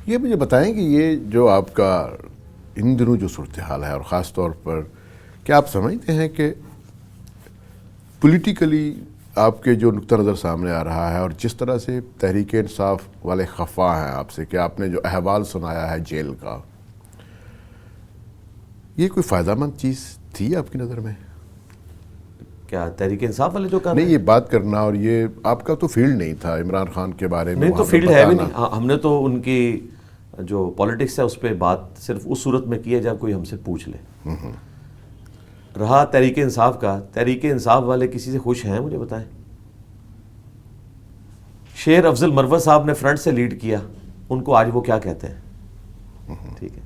یہ مجھے بتائیں کہ یہ جو آپ کا ان دنوں جو صورتحال ہے، اور خاص طور پر کیا آپ سمجھتے ہیں کہ پولیٹیکلی آپ کے جو نقطہ نظر سامنے آ رہا ہے اور جس طرح سے تحریک انصاف والے خفا ہیں آپ سے کہ آپ نے جو احوال سنایا ہے جیل کا، یہ کوئی فائدہ مند چیز تھی آپ کی نظر میں؟ کیا تحریک انصاف والے جو کر رہے نہیں، یہ بات کرنا، اور یہ آپ کا تو فیلڈ نہیں تھا عمران خان کے بارے میں، نہیں تو فیلڈ ہے بھی نہیں. ہم نے تو ان کی جو پالیٹکس ہے اس پہ بات صرف اس صورت میں کی ہے جب کوئی ہم سے پوچھ لے. رہا تحریک انصاف کا، تحریک انصاف والے کسی سے خوش ہیں؟ مجھے بتائیں. شیر افضل مروت صاحب نے فرنٹ سے لیڈ کیا، ان کو آج وہ کیا کہتے ہیں؟ ٹھیک ہے،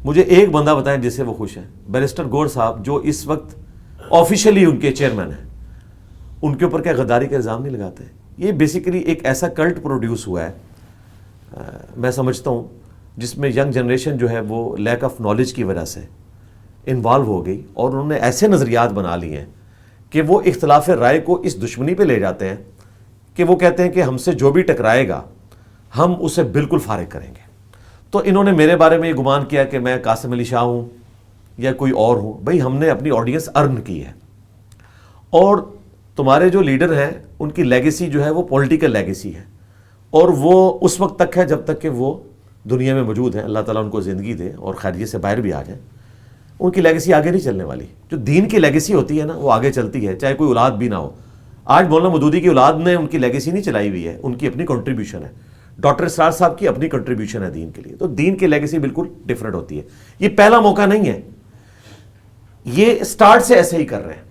مجھے ایک بندہ بتائیں جس سے وہ خوش ہیں. بیرسٹر گور صاحب جو اس وقت آفیشلی ان کے چیئرمین ہیں، ان کے اوپر کیا غداری کا الزام نہیں لگاتے؟ یہ بیسیکلی ایک ایسا کلٹ پروڈیوس ہوا ہے، میں سمجھتا ہوں جس میں ینگ جنریشن جو ہے وہ لیک آف نالج کی وجہ سے انوالو ہو گئی، اور انہوں نے ایسے نظریات بنا لیے ہیں کہ وہ اختلاف رائے کو اس دشمنی پہ لے جاتے ہیں کہ وہ کہتے ہیں کہ ہم سے جو بھی ٹکرائے گا ہم اسے بالکل فارغ کریں گے. تو انہوں نے میرے بارے میں یہ گمان کیا کہ میں قاسم علی شاہ ہوں یا کوئی اور ہوں. بھئی ہم نے اپنی آڈینس ارن کی ہے، اور تمہارے جو لیڈر ہیں ان کی لیگیسی جو ہے وہ پولیٹیکل لیگیسی ہے، اور وہ اس وقت تک ہے جب تک کہ وہ دنیا میں موجود ہیں. اللہ تعالیٰ ان کو زندگی دے اور خیریت سے باہر بھی آ جائیں. ان کی لیگیسی آگے نہیں چلنے والی. جو دین کی لیگیسی ہوتی ہے نا وہ آگے چلتی ہے، چاہے کوئی اولاد بھی نہ ہو. آج مولانا مودودی کی اولاد نے ان کی لیگیسی نہیں چلائی ہوئی ہے، ان کی اپنی کنٹریبیوشن ہے. ڈاکٹر اسرار صاحب کی اپنی کنٹریبیوشن ہے دین کے لیے. تو دین کی لیگیسی بالکل ڈفرینٹ ہوتی ہے. یہ پہلا موقع نہیں ہے، یہ سٹارٹ سے ایسے ہی کر رہے ہیں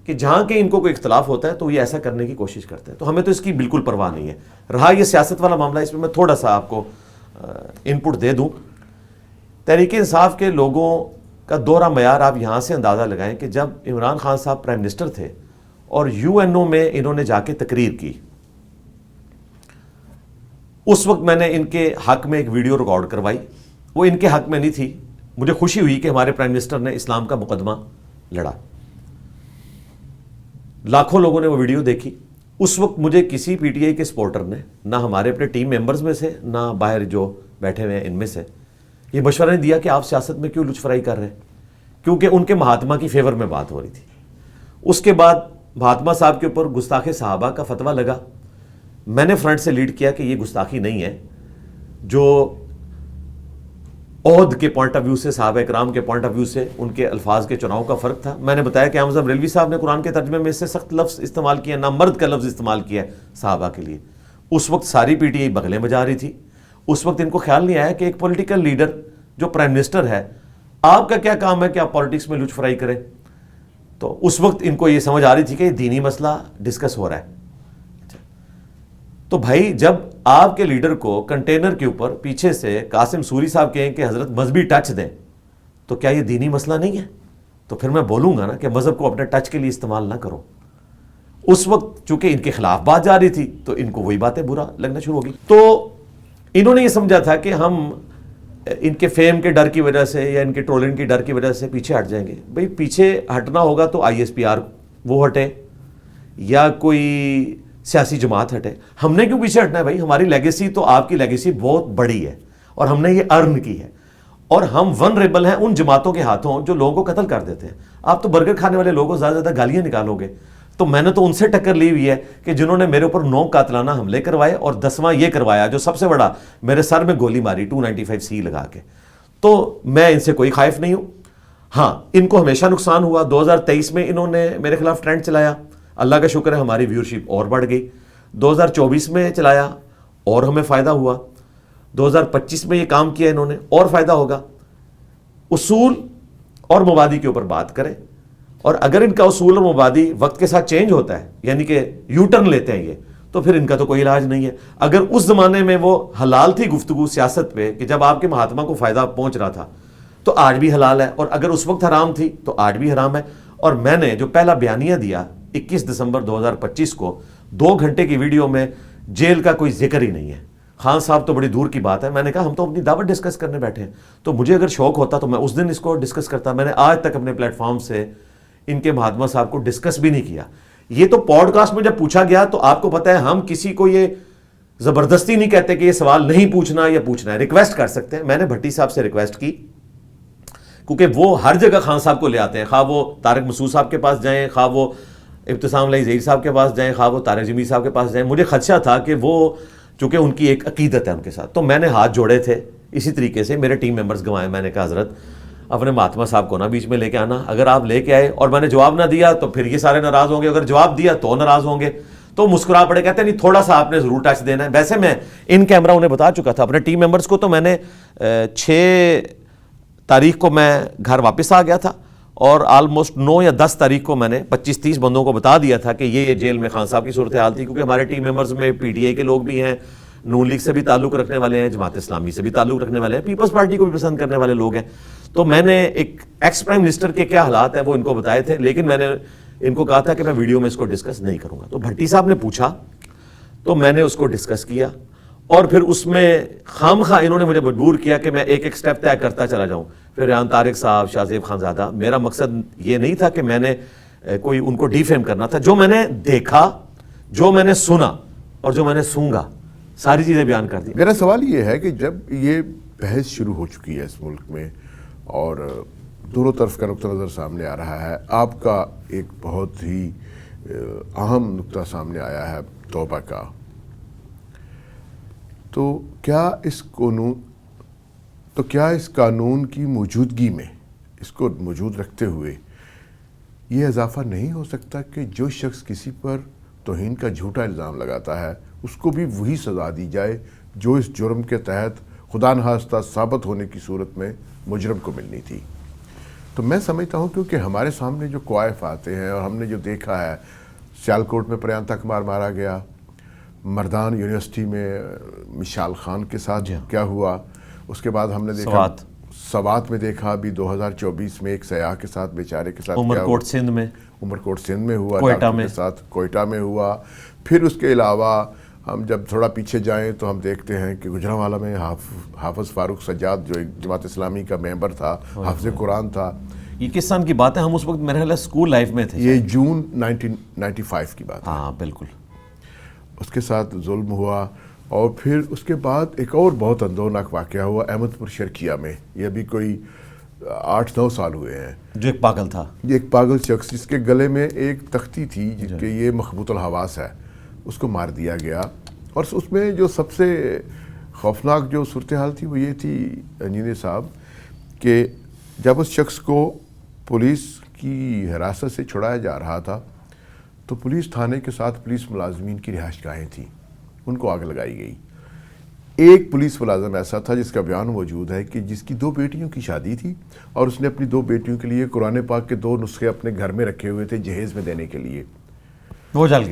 کہ جہاں کہ ان کو کوئی اختلاف ہوتا ہے تو یہ ایسا کرنے کی کوشش کرتے ہیں. تو ہمیں تو اس کی بالکل پرواہ نہیں ہے. رہا یہ سیاست والا معاملہ، اس میں میں تھوڑا سا آپ کو ان پٹ دے دوں. تحریک انصاف کے لوگوں کا دوہرا معیار آپ یہاں سے اندازہ لگائیں کہ جب عمران خان صاحب پرائم منسٹر تھے اور یو این او میں انہوں نے جا کے تقریر کی، اس وقت میں نے ان کے حق میں ایک ویڈیو ریکارڈ کروائی. وہ ان کے حق میں نہیں تھی. مجھے خوشی ہوئی کہ ہمارے پرائم منسٹر نے اسلام کا مقدمہ لڑا. لاکھوں لوگوں نے وہ ویڈیو دیکھی. اس وقت مجھے کسی پی ٹی آئی کے سپورٹر نے، نہ ہمارے اپنے ٹیم ممبرز میں سے نہ باہر جو بیٹھے ہوئے ہیں ان میں سے، یہ مشورہ نہیں دیا کہ آپ سیاست میں کیوں لچ فرائی کر رہے ہیں، کیونکہ ان کے مہاتما کی فیور میں بات ہو رہی تھی. اس کے بعد مہاتما صاحب کے اوپر گستاخ صحابہ کا فتویٰ لگا. میں نے فرنٹ سے لیڈ کیا کہ یہ گستاخی نہیں ہے. جو عہد کے پوائنٹ آف ویو سے، صحابہ اکرام کے پوائنٹ آف ویو سے ان کے الفاظ کے چناؤ کا فرق تھا. میں نے بتایا کہ احمد ریلوی صاحب نے قرآن کے ترجمے میں اس سے سخت لفظ استعمال کیا، نہ مرد کا لفظ استعمال کیا ہے صحابہ کے لیے. اس وقت ساری پی ٹی آئی بغلیں بجا رہی تھی. اس وقت ان کو خیال نہیں آیا کہ ایک پولیٹیکل لیڈر جو پرائم منسٹر ہے، آپ کا کیا کام ہے کہ آپ پالیٹکس میں لچ فرائی کریں. تو اس وقت ان کو یہ سمجھ آ رہی تھی کہ یہ دینی مسئلہ ڈسکس ہو رہا ہے. تو بھائی جب آپ کے لیڈر کو کنٹینر کے اوپر پیچھے سے قاسم سوری صاحب کہیں کہ حضرت مذہبی ٹچ دیں، تو کیا یہ دینی مسئلہ نہیں ہے؟ تو پھر میں بولوں گا نا کہ مذہب کو اپنے ٹچ کے لیے استعمال نہ کرو. اس وقت چونکہ ان کے خلاف بات جا رہی تھی تو ان کو وہی باتیں برا لگنا شروع ہو گئی. تو انہوں نے یہ سمجھا تھا کہ ہم ان کے فیم کے ڈر کی وجہ سے یا ان کے ٹرولنگ کی ڈر کی وجہ سے پیچھے ہٹ جائیں گے. بھئی پیچھے ہٹنا ہوگا تو آئی ایس پی آر وہ ہٹے یا کوئی سیاسی جماعت ہٹے. ہم نے کیوں پیچھے ہٹنا ہے بھائی؟ ہماری لیگیسی تو آپ کی لیگیسی بہت بڑی ہے اور ہم نے یہ ارن کی ہے، اور ہم ونریبل ہیں ان جماعتوں کے ہاتھوں جو لوگوں کو قتل کر دیتے ہیں. آپ تو برگر کھانے والے لوگوں زیادہ زیادہ گالیاں نکالو گے. تو میں نے تو ان سے ٹکر لی ہوئی ہے کہ جنہوں نے میرے اوپر 9 قاتلانہ حملے کروائے اور 10واں یہ کروایا جو سب سے بڑا، میرے سر میں گولی ماری 295C لگا کے. تو میں ان سے کوئی خائف نہیں ہوں. ہاں ان کو ہمیشہ نقصان ہوا. 2023 میں انہوں نے میرے خلاف ٹرینڈ چلایا، اللہ کا شکر ہے ہماری ویورشپ اور بڑھ گئی. 2024 میں چلایا اور ہمیں فائدہ ہوا. 2025 میں یہ کام کیا انہوں نے اور فائدہ ہوگا. اصول اور مبادی کے اوپر بات کریں، اور اگر ان کا اصول اور مبادی وقت کے ساتھ چینج ہوتا ہے، یعنی کہ یو ٹرن لیتے ہیں یہ، تو پھر ان کا تو کوئی علاج نہیں ہے. اگر اس زمانے میں وہ حلال تھی گفتگو سیاست پہ کہ جب آپ کے مہاتما کو فائدہ پہنچ رہا تھا، تو آج بھی حلال ہے. اور اگر اس وقت حرام تھی تو آج بھی حرام ہے. اور میں نے جو پہلا بیانیہ دیا 21 دسمبر 2025 کو 2 گھنٹے کی ویڈیو میں جیل کا کوئی ذکر ہی نہیں ہے. خان صاحب تو بڑی دور کی بات ہے. میں نے کہا ہم تو اپنی دعوت ڈسکس کرنے بیٹھے ہیں، تو مجھے اگر شوق ہوتا تو میں اس دن اس کو ڈسکس کرتا. میں نے آج تک اپنے پلیٹ فارم سے ان کے مہاتما صاحب کو ڈسکس بھی نہیں کیا. یہ تو پوڈ کاسٹ میں جب پوچھا گیا تو آپ کو پتہ ہے ہم کسی کو یہ زبردستی نہیں کہتے کہ یہ سوال نہیں پوچھنا یا پوچھنا ہے، ریکویسٹ کر سکتے ہیں. میں نے بھٹی صاحب سے ریکویسٹ کی کیونکہ وہ ہر جگہ خان صاحب کو لے آتے ہیں، خواہ وہ طارق مسعود صاحب کے پاس جائیں، خواہ وہ ابتسام علیہ ظہیر صاحب کے پاس جائیں، خواہ وہ طارق جمیل صاحب کے پاس جائیں. مجھے خدشہ تھا کہ وہ چونکہ ان کی ایک عقیدت ہے ان کے ساتھ، تو میں نے ہاتھ جوڑے تھے. اسی طریقے سے میرے ٹیم ممبرز گنوائے. میں نے کہا حضرت اپنے مہاتما صاحب کو نہ بیچ میں لے کے آنا، اگر آپ لے کے آئے اور میں نے جواب نہ دیا تو پھر یہ سارے ناراض ہوں گے، اگر جواب دیا تو ناراض ہوں گے. تو مسکرا پڑے، کہتے ہیں نہیں تھوڑا سا آپ نے ضرور ٹچ دینا ہے. ویسے میں ان کیمرہ انہیں بتا چکا تھا اپنے ٹیم ممبرز کو. تو میں نے 6 تاریخ کو میں گھر واپس آ گیا تھا اور آلموسٹ 9 یا 10 تاریخ کو میں نے 25-30 بندوں کو بتا دیا تھا کہ یہ جیل میں خان صاحب کی صورتحال تھی. کیونکہ ہمارے ٹیم ممبرز میں پی ٹی آئی کے لوگ بھی ہیں، نون لیگ سے بھی تعلق رکھنے والے ہیں، جماعت اسلامی سے بھی تعلق رکھنے والے ہیں، پیپلز پارٹی کو بھی پسند کرنے والے لوگ ہیں. تو میں نے ایک ایکس پرائم منسٹر کے کیا حالات ہیں وہ ان کو بتائے تھے، لیکن میں نے ان کو کہا تھا کہ میں ویڈیو میں اس کو ڈسکس نہیں کروں گا. تو بھٹی صاحب نے پوچھا تو میں نے اس کو ڈسکس کیا، اور پھر اس میں خام خواہ انہوں نے مجھے مجبور کیا کہ میں ایک ایک سٹیپ طے کرتا چلا جاؤں. پھر ریحان طارق صاحب، شاہ زیب خان زادہ، میرا مقصد یہ نہیں تھا کہ میں نے کوئی ان کو ڈیفیم کرنا تھا. جو میں نے دیکھا، جو میں نے سنا اور جو میں نے سونگا، ساری چیزیں بیان کر دی. میرا سوال یہ ہے کہ جب یہ بحث شروع ہو چکی ہے اس ملک میں اور دونوں طرف کا نقطہ نظر سامنے آ رہا ہے، آپ کا ایک بہت ہی اہم نقطہ سامنے آیا ہے توبہ کا، تو کیا اس قانون کی موجودگی میں، اس کو موجود رکھتے ہوئے یہ اضافہ نہیں ہو سکتا کہ جو شخص کسی پر توہین کا جھوٹا الزام لگاتا ہے اس کو بھی وہی سزا دی جائے جو اس جرم کے تحت خدا نخواستہ ثابت ہونے کی صورت میں مجرم کو ملنی تھی؟ تو میں سمجھتا ہوں کیونکہ ہمارے سامنے جو کوائف آتے ہیں اور ہم نے جو دیکھا ہے، سیالکوٹ میں پریانتا کمار مارا گیا، مردان یونیورسٹی میں مشال خان کے ساتھ کیا ہوا، اس کے بعد ہم نے دیکھا سوات میں دیکھا ابھی 2024 میں ایک سیاح کے ساتھ، بیچارے کے ساتھ عمرکوٹ سندھ میں ہوا، کوئٹہ میں ہوا. پھر اس کے علاوہ ہم جب تھوڑا پیچھے جائیں تو ہم دیکھتے ہیں کہ گجرانوالہ میں حافظ فاروق سجاد جو ایک جماعت اسلامی کا ممبر تھا، حافظ قرآن تھا. یہ کس سال کی بات ہے؟ ہم اس وقت میرے خیال ہے اسکول لائف میں تھے. یہ جون 1995 کی بات ہے. ہاں بالکل. اس کے ساتھ ظلم ہوا. اور پھر اس کے بعد ایک اور بہت اندورناک واقعہ ہوا احمد پور شرکیہ میں. یہ ابھی کوئی 8-9 سال ہوئے ہیں. جو ایک پاگل تھا، یہ ایک پاگل شخص جس کے گلے میں ایک تختی تھی جس کے یہ مخبوط الحواس ہے، اس کو مار دیا گیا. اور اس میں جو سب سے خوفناک جو صورتحال تھی وہ یہ تھی انجینئر صاحب کہ جب اس شخص کو پولیس کی حراست سے چھڑایا جا رہا تھا تو پولیس تھانے کے ساتھ پولیس ملازمین کی رہائش گاہیں تھیں، ان کو آگ لگائی گئی. ایک پولیس ملازم ایسا تھا جس کا بیان موجود ہے کہ جس کی 2 بیٹیوں کی شادی تھی اور اس نے اپنی 2 بیٹیوں کے لیے قرآن پاک کے 2 نسخے اپنے گھر میں رکھے ہوئے تھے جہیز میں دینے کے لیے. وہ جل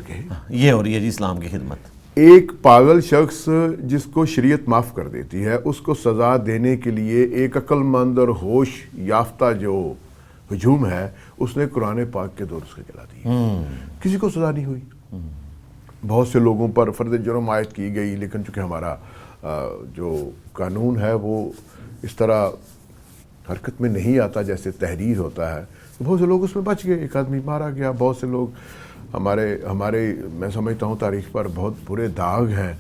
گئے. یہ ہو رہی ہے جی اسلام کی خدمت. ایک پاگل شخص جس کو شریعت معاف کر دیتی ہے اس کو سزا دینے کے لیے ایک عقل مند اور ہوش یافتہ جو ہجوم ہے اس نے قرآن پاک کے 2 نسخے جلا دیے. کسی کو سزا نہیں ہوئی. بہت سے لوگوں پر فرد جرم عائد کی گئی، لیکن چونکہ ہمارا جو قانون ہے وہ اس طرح حرکت میں نہیں آتا جیسے تحریر ہوتا ہے، تو بہت سے لوگ اس میں بچ گئے. ایک آدمی مارا گیا. بہت سے لوگ ہمارے میں سمجھتا ہوں تاریخ پر بہت برے داغ ہیں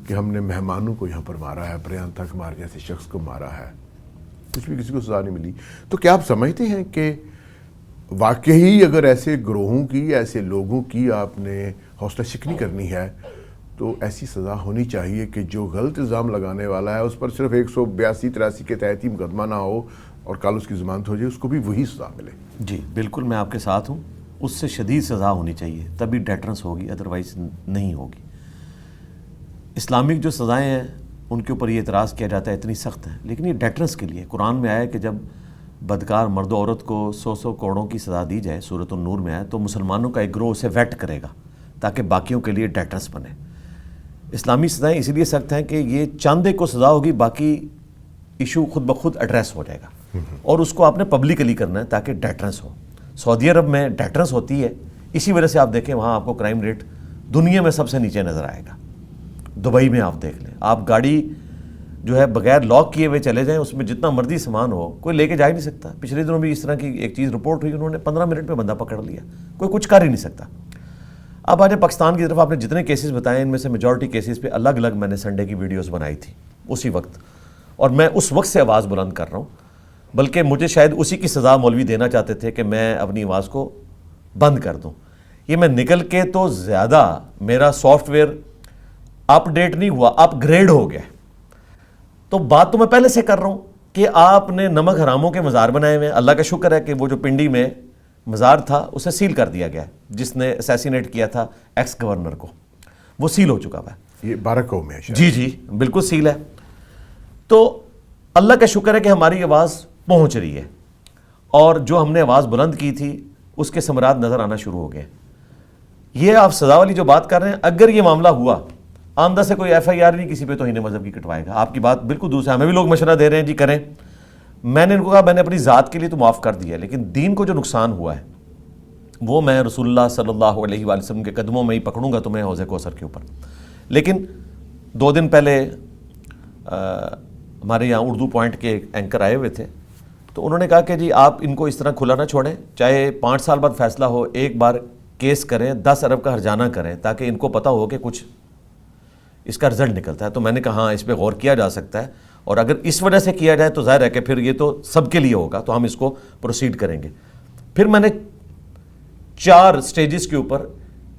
کہ ہم نے مہمانوں کو یہاں پر مارا ہے، پریانتا کمار جیسے شخص کو مارا ہے، کچھ بھی کسی کو سزا نہیں ملی. تو کیا آپ سمجھتے ہیں کہ واقعی اگر ایسے گروہوں کی، ایسے لوگوں کی آپ نے حوصلہ شکنی کرنی ہے تو ایسی سزا ہونی چاہیے کہ جو غلط الزام لگانے والا ہے اس پر صرف 182-83 کے تحت ہی مقدمہ نہ ہو اور کل اس کی ضمانت ہو جائے، اس کو بھی وہی سزا ملے؟ جی بالکل، میں آپ کے ساتھ ہوں. اس سے شدید سزا ہونی چاہیے، تبھی ڈیٹرنس ہوگی، ادروائز نہیں ہوگی. اسلامک جو سزائیں ہیں ان کے اوپر یہ اعتراض کیا جاتا ہے اتنی سخت ہیں، لیکن یہ ڈیٹرنس کے لیے. قرآن میں آیا ہے کہ جب بدکار مرد و عورت کو 100 کوڑوں کی سزا دی جائے، سورۃ النور میں آیا، تو مسلمانوں کا ایک گروہ اسے ویٹ کرے گا تاکہ باقیوں کے لیے ڈیٹرنس بنے. اسلامی سزائیں اسی لیے سخت ہیں کہ یہ چاندے کو سزا ہوگی، باقی ایشو خود بخود ایڈریس ہو جائے گا، اور اس کو آپ نے پبلکلی کرنا ہے تاکہ ڈیٹرنس ہو. سعودی عرب میں ڈیٹرنس ہوتی ہے، اسی وجہ سے آپ دیکھیں وہاں آپ کو کرائم ریٹ دنیا میں سب سے نیچے نظر آئے گا. دبئی میں آپ دیکھ لیں، آپ گاڑی جو ہے بغیر لاک کیے ہوئے چلے جائیں، اس میں جتنا مرضی سامان ہو کوئی لے کے جا ہی نہیں سکتا. پچھلے دنوں بھی اس طرح کی ایک چیز رپورٹ ہوئی، انہوں نے 15 منٹ میں بندہ پکڑ لیا، کوئی کچھ کر ہی نہیں سکتا. اب آج پاکستان کی طرف آپ نے جتنے کیسز بتائے ان میں سے میجورٹی کیسز پہ الگ الگ میں نے سنڈے کی ویڈیوز بنائی تھی اسی وقت، اور میں اس وقت سے آواز بلند کر رہا ہوں، بلکہ مجھے شاید اسی کی سزا مولوی دینا چاہتے تھے کہ میں اپنی آواز کو بند کر دوں۔ یہ میں نکل کے تو زیادہ میرا سافٹ ویئر اپ ڈیٹ نہیں ہوا، اپ گریڈ ہو گیا۔ تو بات تو میں پہلے سے کر رہا ہوں کہ آپ نے نمک حراموں کے مزار بنائے ہوئے ہیں۔ اللہ کا شکر ہے کہ وہ جو پنڈی میں مزار تھا اسے سیل کر دیا گیا، جس نے اسیسینیٹ کیا تھا ایکس گورنر کو، وہ سیل ہو چکا ہوا ہے۔ یہ 12 قوم ہے شاید۔ جی جی بالکل سیل ہے۔ تو اللہ کا شکر ہے کہ ہماری آواز پہنچ رہی ہے، اور جو ہم نے آواز بلند کی تھی اس کے ثمرات نظر آنا شروع ہو گئے۔ یہ آپ سزا والی جو بات کر رہے ہیں، اگر یہ معاملہ ہوا آمدہ سے کوئی ایف آئی آر نہیں کسی پہ توہین مذہب کی کٹوائے گا، آپ کی بات بالکل دوسرا ہے۔ ہمیں بھی لوگ مشورہ دے رہے ہیں جی کریں، میں نے ان کو کہا میں نے اپنی ذات کے لیے تو معاف کر دیا، لیکن دین کو جو نقصان ہوا ہے وہ میں رسول اللہ صلی اللہ علیہ وآلہ وسلم کے قدموں میں ہی پکڑوں گا تمہیں حوض کوثر کے اوپر۔ لیکن 2 دن پہلے ہمارے یہاں اردو پوائنٹ کے اینکر آئے ہوئے تھے، تو انہوں نے کہا کہ جی آپ ان کو اس طرح کھلا نہ چھوڑیں، چاہے 5 سال بعد فیصلہ ہو، ایک بار کیس کریں، 10 ارب کا ہرجانہ کریں، تاکہ ان کو پتہ ہو کہ کچھ اس کا رزلٹ نکلتا ہے۔ تو میں نے کہا ہاں اس پہ غور کیا جا سکتا ہے، اور اگر اس وجہ سے کیا جائے تو ظاہر ہے کہ پھر یہ تو سب کے لیے ہوگا، تو ہم اس کو پروسیڈ کریں گے۔ پھر میں نے 4 سٹیجز کے اوپر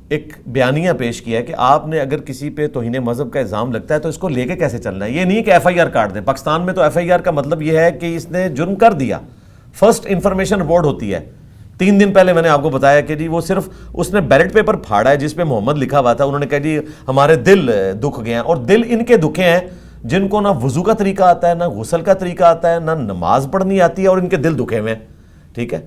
ایک بیانیہ پیش کیا ہے کہ آپ نے اگر کسی پہ توہین مذہب کا الزام لگتا ہے تو اس کو لے کے کیسے چلنا ہے۔ یہ نہیں کہ ایف آئی آر کاٹ دیں، پاکستان میں تو ایف آئی آر کا مطلب یہ ہے کہ اس نے جرم کر دیا، فرسٹ انفارمیشن رپورٹ ہوتی ہے۔ 3 دن پہلے میں نے آپ کو بتایا کہ جی وہ صرف اس نے بیلٹ پیپر پھاڑا ہے جس پہ محمد لکھا ہوا تھا، انہوں نے کہا جی ہمارے دل دکھ گئے ہیں، اور دل ان کے دکھے ہیں جن کو نہ وضو کا طریقہ آتا ہے، نہ غسل کا طریقہ آتا ہے، نہ نماز پڑھنی آتی ہے، اور ان کے دل دکھے ہوئے ہیں۔ ٹھیک ہے،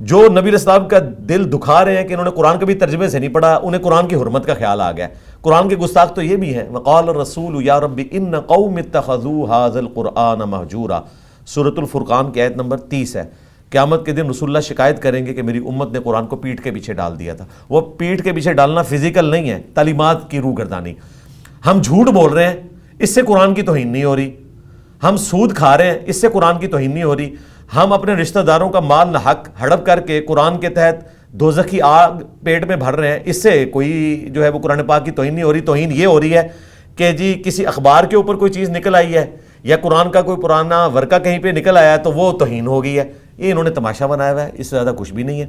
جو نبی علیہ السلام کا دل دکھا رہے ہیں کہ انہوں نے قرآن کبھی ترجمے سے نہیں پڑھا، انہیں قرآن کی حرمت کا خیال آ گیا۔ قرآن کے گستاخ تو یہ بھی ہیں، وقال الرسول یا رب ان قوم اتخذوا هذا القرآن مہجورا، سورۃ الفرقان کی آیت نمبر 30 ہے۔ قیامت کے دن رسول اللہ شکایت کریں گے کہ میری امت نے قرآن کو پیٹھ کے پیچھے ڈال دیا تھا۔ وہ پیٹھ کے پیچھے ڈالنا فزیکل نہیں ہے، تعلیمات کی روح گردانی۔ ہم جھوٹ بول رہے ہیں، اس سے قرآن کی توہین نہیں ہو رہی۔ ہم سود کھا رہے ہیں، اس سے قرآن کی توہین نہیں ہو رہی۔ ہم اپنے رشتہ داروں کا مال ناحق ہڑپ کر کے قرآن کے تحت دوزخی آگ پیٹ میں بھر رہے ہیں، اس سے کوئی جو ہے وہ قرآن پاک کی توہین نہیں ہو رہی۔ توہین یہ ہو رہی ہے کہ جی کسی اخبار کے اوپر کوئی چیز نکل آئی ہے، یا قرآن کا کوئی پرانا ورقہ کہیں پہ نکل آیا ہے تو وہ توہین ہو گئی ہے۔ یہ انہوں نے تماشا بنایا ہوا ہے، اس سے زیادہ کچھ بھی نہیں ہے۔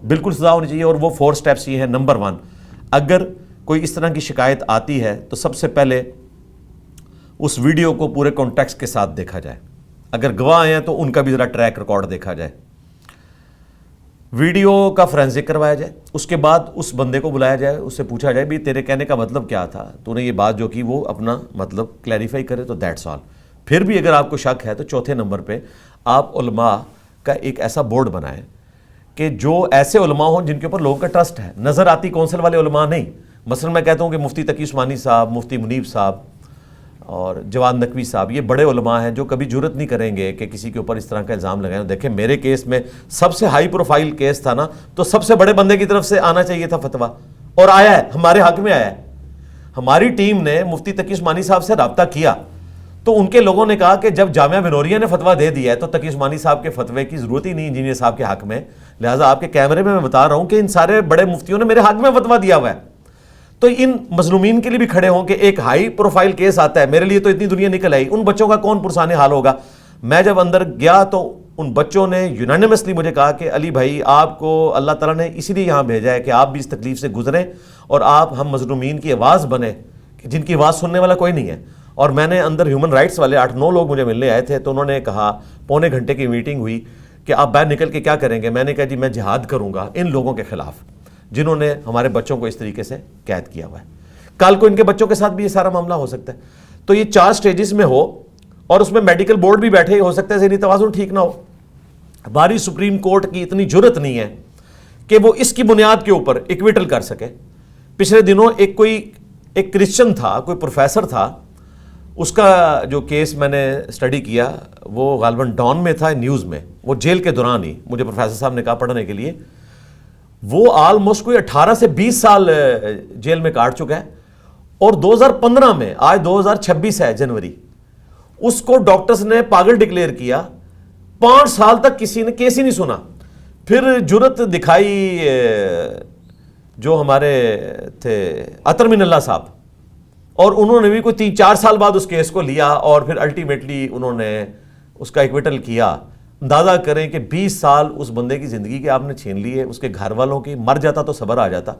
بالکل سزا ہونی چاہیے، اور وہ 4 سٹیپس یہ ہیں۔ نمبر 1، اگر کوئی اس طرح کی شکایت آتی ہے تو سب سے پہلے اس ویڈیو کو پورے کانٹیکسٹ کے ساتھ دیکھا جائے، اگر گواہ ہیں تو ان کا بھی ذرا ٹریک ریکارڈ دیکھا جائے، ویڈیو کا فرینزک کروایا جائے، اس کے بعد اس بندے کو بلایا جائے، اس سے پوچھا جائے بھی تیرے کہنے کا مطلب کیا تھا، تو نے یہ بات جو کی وہ اپنا مطلب کلیریفائی کرے، تو دیٹس آل۔ پھر بھی اگر آپ کو شک ہے تو چوتھے نمبر پہ آپ علماء کا ایک ایسا بورڈ بنائیں کہ جو ایسے علماء ہوں جن کے اوپر لوگوں کا ٹرسٹ ہے، نظر آتی کونسل والے علماء نہیں۔ مثلا میں کہتا ہوں کہ مفتی تقی عثمانی صاحب، مفتی منیب صاحب اور جواد نقوی صاحب، یہ بڑے علماء ہیں جو کبھی جرت نہیں کریں گے کہ کسی کے اوپر اس طرح کا الزام لگائیں۔ دیکھیں میرے کیس میں سب سے ہائی پروفائل کیس تھا نا، تو سب سے بڑے بندے کی طرف سے آنا چاہیے تھا فتویٰ، اور آیا ہے، ہمارے حق میں آیا ہے۔ ہماری ٹیم نے مفتی تقی عثمانی صاحب سے رابطہ کیا تو ان کے لوگوں نے کہا کہ جب جامعہ بنوریہ نے فتویٰ دے دیا ہے تو تقی عثمانی صاحب کے فتوے کی ضرورت ہی نہیں انجینئر صاحب کے حق میں، لہٰذا آپ کے کیمرے میں بتا رہا ہوں کہ ان سارے بڑے مفتیوں نے میرے حق میں فتویٰ دیا ہوا ہے۔ تو ان مظلومین کے لیے بھی کھڑے ہوں کہ ایک ہائی پروفائل کیس آتا ہے، میرے لیے تو اتنی دنیا نکل آئی، ان بچوں کا کون پرسان حال ہوگا۔ میں جب اندر گیا تو ان بچوں نے یونانیمسلی مجھے کہا کہ علی بھائی آپ کو اللہ تعالیٰ نے اسی لیے یہاں بھیجا ہے کہ آپ بھی اس تکلیف سے گزریں اور آپ ہم مظلومین کی آواز بنیں، جن کی آواز سننے والا کوئی نہیں ہے۔ اور میں نے اندر ہیومن رائٹس والے 8-9 لوگ مجھے ملنے آئے تھے، تو انہوں نے کہا، پونے گھنٹے کی میٹنگ ہوئی کہ آپ باہر نکل کے کیا کریں گے۔ میں نے کہا جی میں جہاد کروں گا ان لوگوں کے خلاف جنہوں نے ہمارے بچوں کو اس طریقے سے قید کیا ہوا ہے۔ کل کو ان کے بچوں کے ساتھ بھی یہ سارا معاملہ ہو سکتا ہے۔ تو یہ 4 سٹیجز میں ہو، اور اس میں میڈیکل بورڈ بھی بیٹھے، ہو سکتا ہے ذہنی توازن ٹھیک نہ ہو۔ ہماری سپریم کورٹ کی اتنی جرت نہیں ہے کہ وہ اس کی بنیاد کے اوپر ایکویٹل کر سکے۔ پچھلے دنوں ایک کرسچن تھا، کوئی پروفیسر تھا، اس کا جو کیس میں نے اسٹڈی کیا وہ غالباً ڈان میں تھا، نیوز میں، وہ جیل کے دوران ہی مجھے پروفیسر صاحب نے کہا پڑھنے کے لیے، وہ آلموسٹ کوئی 18 سے 20 سال جیل میں کاٹ چکا ہے، اور 2015 میں، آج 2026 ہے جنوری، اس کو ڈاکٹرز نے پاگل ڈکلیئر کیا، 5 سال تک کسی نے کیس ہی نہیں سنا۔ پھر جرت دکھائی جو ہمارے تھے عطر من اللہ صاحب، اور انہوں نے بھی کوئی 3-4 سال بعد اس کیس کو لیا اور پھر الٹیمیٹلی انہوں نے اس کا ایکویٹل کیا. اندازہ کریں کہ 20 سال اس بندے کی زندگی کے آپ نے چھین لیے، اس کے گھر والوں کی، مر جاتا تو صبر آ جاتا.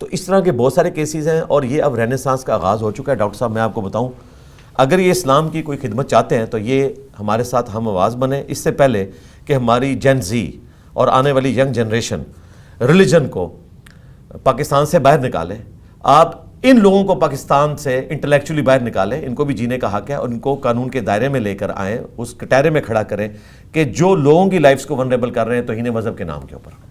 تو اس طرح کے بہت سارے کیسز ہیں، اور یہ اب رینیسانس کا آغاز ہو چکا ہے. ڈاکٹر صاحب میں آپ کو بتاؤں، اگر یہ اسلام کی کوئی خدمت چاہتے ہیں تو یہ ہمارے ساتھ ہم آواز بنے، اس سے پہلے کہ ہماری جین زی اور آنے والی ینگ جنریشن ریلیجن کو پاکستان سے باہر نکالے. آپ ان لوگوں کو پاکستان سے انٹلیکچولی باہر نکالیں، ان کو بھی جینے کا حق ہے، اور ان کو قانون کے دائرے میں لے کر آئیں، اس کٹہرے میں کھڑا کریں کہ جو لوگوں کی لائفز کو ونریبل کر رہے ہیں توہین مذہب کے نام کے اوپر.